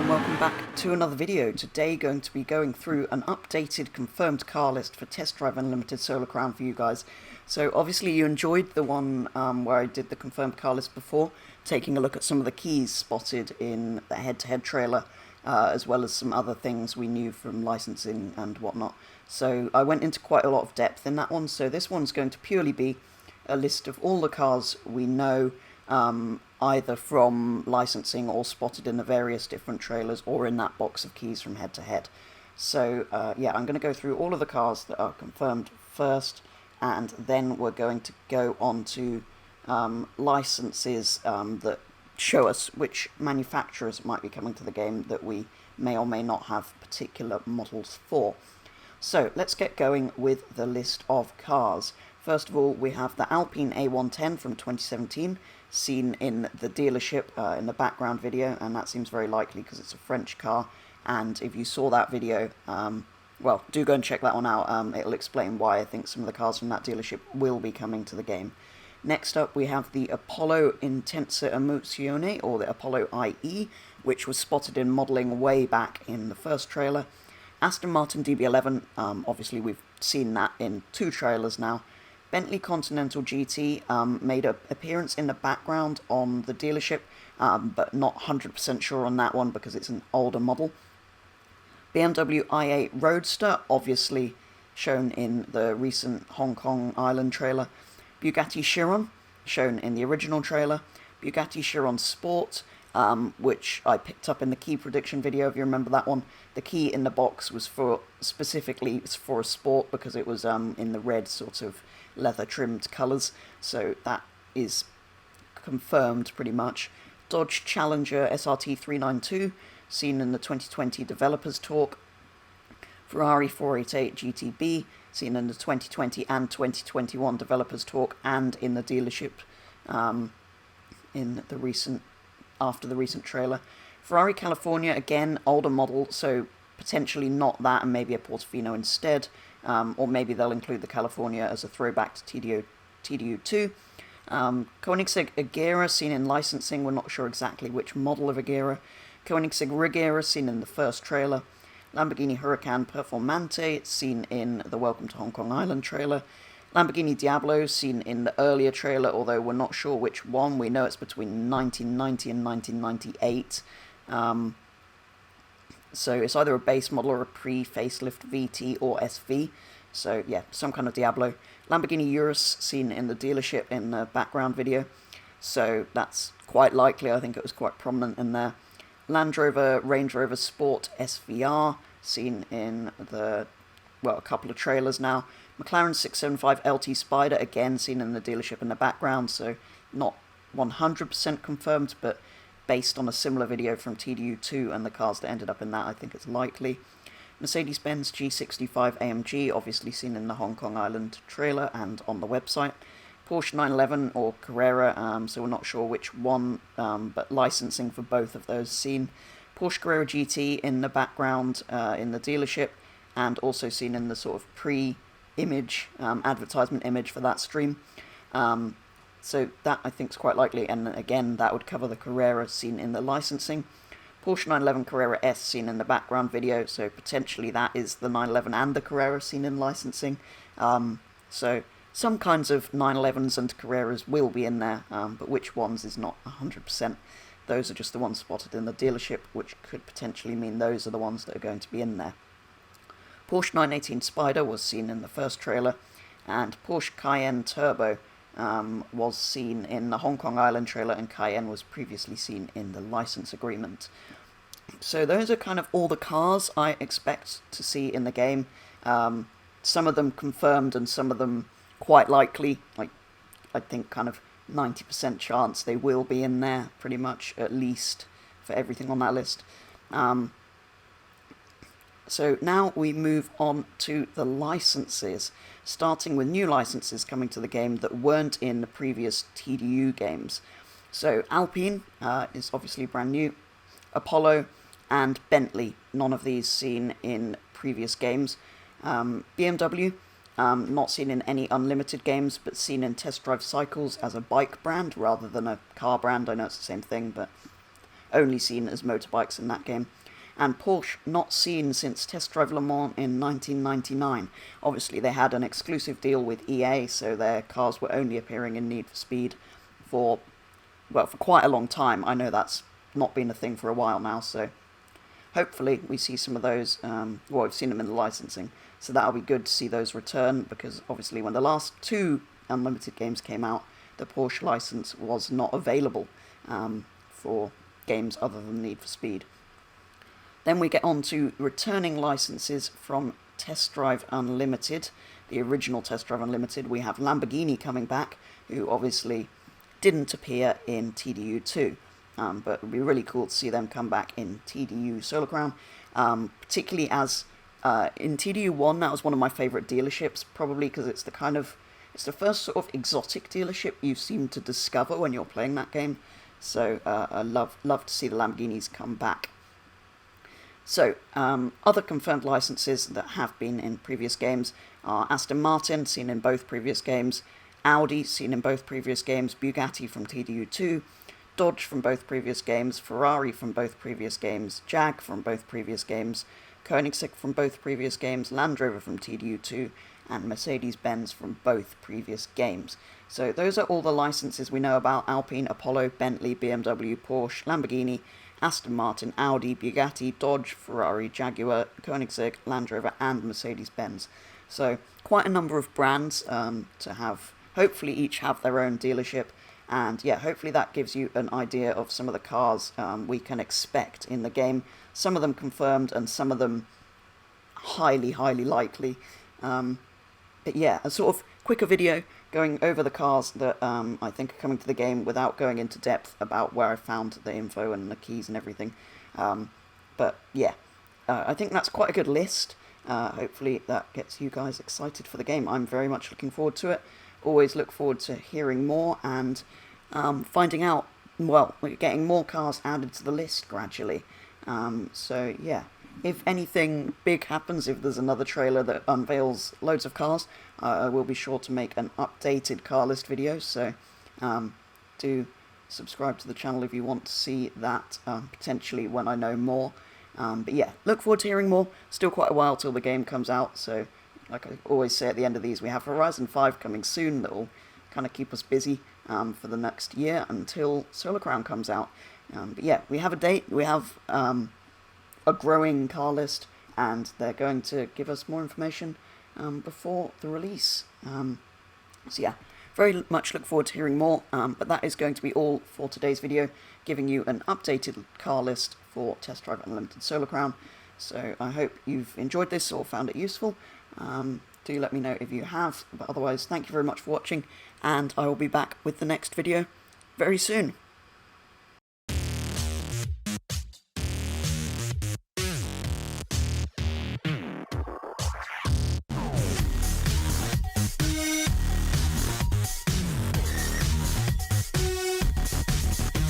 and welcome back to another video. Today going to be going through an updated confirmed car list for Test Drive Unlimited Solar Crown for you guys. So obviously you enjoyed the one where I did the confirmed car list before, taking a look at some of the keys spotted in the head-to-head trailer, as well as some other things we knew from licensing and whatnot. So I went into quite a lot of depth in that one, so this one's going to purely be a list of all the cars we know, either from licensing or spotted in the various different trailers or in that box of keys from head to head. So yeah, I'm going to go through all of the cars that are confirmed first, and then we're going to go on to licenses that show us which manufacturers might be coming to the game that we may or may not have particular models for. So let's get going with the list of cars. First of all, we have the Alpine A110 from 2017, seen in the dealership in the background video, and that seems very likely because it's a French car, and if you saw that video, well, do go and check that one out. It'll explain why I think some of the cars from that dealership will be coming to the game. Next up, we have the Apollo Intensa Emozione, or the Apollo IE, which was spotted in modelling way back in the first trailer. Aston Martin DB11, obviously we've seen that in 2 trailers now. Bentley Continental GT made an appearance in the background on the dealership, but not 100% sure on that one because it's an older model. BMW i8 Roadster, obviously shown in the recent Hong Kong Island trailer. Bugatti Chiron, shown in the original trailer. Bugatti Chiron Sport, which I picked up in the key prediction video, if you remember that one. The key in the box was specifically for a sport because it was in the red sort of leather trimmed colours, so that is confirmed pretty much. Dodge Challenger SRT 392, seen in the 2020 Developers Talk. Ferrari 488 GTB, seen in the 2020 and 2021 Developers Talk and in the dealership in the after the recent trailer. Ferrari California, again, older model, so potentially not that and maybe a Portofino instead, or maybe they'll include the California as a throwback to TDU2. Koenigsegg Agera, seen in licensing, we're not sure exactly which model of Agera. Koenigsegg Regera, seen in the first trailer. Lamborghini Huracan Performante, seen in the Welcome to Hong Kong Island trailer. Lamborghini Diablo, seen in the earlier trailer, although we're not sure which one. We know it's between 1990 and 1998. So it's either a base model or a pre-facelift VT or SV. So yeah, some kind of Diablo. Lamborghini Urus, seen in the dealership in the background video. So that's quite likely. I think it was quite prominent in there. Land Rover Range Rover Sport SVR, seen in the, well, a couple of trailers now. McLaren 675 LT Spider, again seen in the dealership in the background, so not 100% confirmed, but based on a similar video from TDU2 and the cars that ended up in that, I think it's likely. Mercedes-Benz G65 AMG, obviously seen in the Hong Kong Island trailer and on the website. Porsche 911 or Carrera, so we're not sure which one, but licensing for both of those seen. Porsche Carrera GT in the background in the dealership, and also seen in the sort of pre-image, advertisement image for that stream. So that I think is quite likely, and again that would cover the Carrera seen in the licensing. Porsche 911 Carrera S seen in the background video, so potentially that is the 911 and the Carrera seen in licensing. So some kinds of 911s and Carreras will be in there, but which ones is not 100%. Those are just the ones spotted in the dealership, which could potentially mean those are the ones that are going to be in there. Porsche 918 Spider was seen in the first trailer, and Porsche Cayenne Turbo was seen in the Hong Kong Island trailer, and Cayenne was previously seen in the license agreement. So those are kind of all the cars I expect to see in the game. Some of them confirmed and some of them quite likely, like I think kind of 90% chance they will be in there, pretty much, at least, for everything on that list. So now we move on to the licenses, starting with new licenses coming to the game that weren't in the previous TDU games. So Alpine is obviously brand new, Apollo and Bentley, none of these seen in previous games. BMW, not seen in any Unlimited games, but seen in Test Drive Cycles as a bike brand rather than a car brand. I know it's the same thing, but only seen as motorbikes in that game. And Porsche not seen since Test Drive Le Mans in 1999. Obviously they had an exclusive deal with EA, so their cars were only appearing in Need for Speed for quite a long time. I know that's not been a thing for a while now, so hopefully we see some of those. We've seen them in the licensing, so that'll be good to see those return, because obviously when the last 2 Unlimited games came out, the Porsche license was not available for games other than Need for Speed. Then we get on to returning licenses from Test Drive Unlimited, the original Test Drive Unlimited. We have Lamborghini coming back, who obviously didn't appear in TDU2, but it would be really cool to see them come back in TDU Solar Crown, particularly as in TDU1 that was one of my favourite dealerships, probably because it's the first sort of exotic dealership you seem to discover when you're playing that game. So I love to see the Lamborghinis come back. So, other confirmed licenses that have been in previous games are Aston Martin, seen in both previous games, Audi, seen in both previous games, Bugatti from TDU2, Dodge from both previous games, Ferrari from both previous games, Jag from both previous games, Koenigsegg from both previous games, Land Rover from TDU2, and Mercedes-Benz from both previous games. So those are all the licenses we know about: Alpine, Apollo, Bentley, BMW, Porsche, Lamborghini, Aston Martin, Audi, Bugatti, Dodge, Ferrari, Jaguar, Koenigsegg, Land Rover, and Mercedes-Benz. So quite a number of brands to have, hopefully each have their own dealership, and yeah, hopefully that gives you an idea of some of the cars we can expect in the game. Some of them confirmed and some of them highly, highly likely. But yeah, a sort of quicker video going over the cars that I think are coming to the game without going into depth about where I found the info and the keys and everything. But yeah, I think that's quite a good list. Hopefully that gets you guys excited for the game. I'm very much looking forward to it. Always look forward to hearing more and finding out, well, we're getting more cars added to the list gradually. So yeah, if anything big happens, if there's another trailer that unveils loads of cars, I will be sure to make an updated car list video, so do subscribe to the channel if you want to see that potentially when I know more. But yeah, look forward to hearing more. Still quite a while till the game comes out, so like I always say at the end of these, we have Horizon 5 coming soon that will kind of keep us busy for the next year until Solar Crown comes out. But yeah, we have a date, we have a growing car list, and they're going to give us more information before the release. So yeah, very much look forward to hearing more, but that is going to be all for today's video, giving you an updated car list for Test Drive Unlimited Solar Crown. So I hope you've enjoyed this or found it useful. Do let me know if you have, but otherwise thank you very much for watching, and I will be back with the next video very soon.